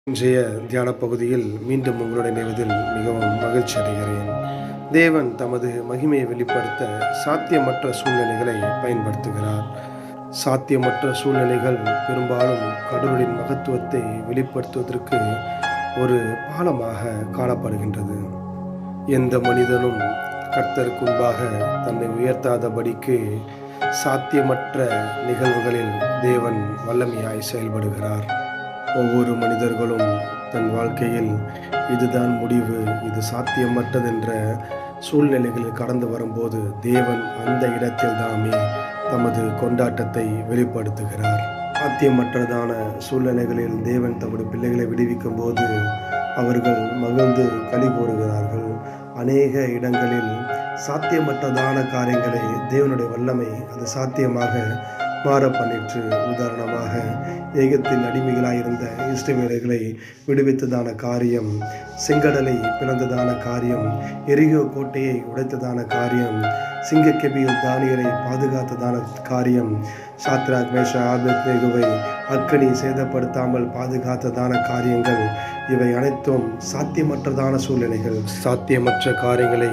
இன்றைய தியான பகுதியில் மீண்டும் உங்களுடைய இணைவதில் மிகவும் மகிழ்ச்சி அடைகிறேன். தேவன் தமது மகிமையை வெளிப்படுத்த சாத்தியமற்ற சூழ்நிலைகளை பயன்படுத்துகிறார். சாத்தியமற்ற சூழ்நிலைகள் பெரும்பாலும் கடவுளின் மகத்துவத்தை வெளிப்படுத்துவதற்கு ஒரு பாலமாக காணப்படுகின்றது. எந்த மனிதனும் கர்த்தருக்கு முன்பாக தன்னை உயர்த்தாதபடிக்கு சாத்தியமற்ற நிகழ்வுகளில் தேவன் வல்லமையாய் செயல்படுகிறார். ஒவ்வொரு மனிதர்களும் தன் வாழ்க்கையில் இதுதான் முடிவு, இது சாத்தியமற்றதென்ற சூழ்நிலைகளில் கடந்து வரும்போது தேவன் அந்த இடத்தில் தாமே தமது கொண்டாட்டத்தை வெளிப்படுத்துகிறார். சாத்தியமற்றதான சூழ்நிலைகளில் தேவன் தமது பிள்ளைகளை விடுவிக்கும் போது அவர்கள் மகிழ்ந்து களி கூறுகிறார்கள். அநேக இடங்களில் சாத்தியமற்றதான காரியங்களை தேவனுடைய வல்லமை அது சாத்தியமாக மாற பண்ணிற்று. உதாரணமாக, ஏகத்தின் அடிமைகளாயிருந்த இஸ்ரவேலர்களை விடுவித்ததான காரியம், செங்கடலை பிளந்ததான காரியம், எரிகோ கோட்டையை உடைத்ததான காரியம், சிங்கக்கெபியில் தானியலை பாதுகாத்ததான காரியம், சாத்ராக் மேஷாக் ஆபேத்நேகோவை அக்கினி சேதப்படுத்தாமல் பாதுகாத்ததான காரியங்கள், இவை அனைத்தும் சாத்தியமற்றதான சூழ்நிலைகள். சாத்தியமற்ற காரியங்களை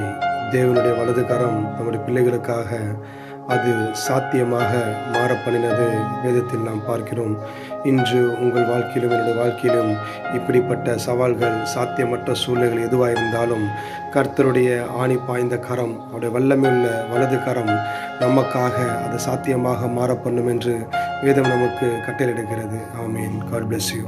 தேவனுடைய வலது கரம் நம்முடைய பிள்ளைகளுக்காக அது சாத்தியமாக மாற பண்ணினது வேதத்தில் நாம் பார்க்கிறோம். இன்று உங்கள் வாழ்க்கையிலும் என்னுடைய வாழ்க்கையிலும் இப்படிப்பட்ட சவால்கள், சாத்தியமற்ற சூழ்நிலைகள் எதுவாக இருந்தாலும் கர்த்தருடைய ஆணி பாய்ந்த கரம், அவருடைய வல்லமையுள்ள வலது கரம் நமக்காக அது சாத்தியமாக மாற பண்ணும் என்று வேதம் நமக்கு கட்டளையிடுகிறது. ஆமேன். God bless you.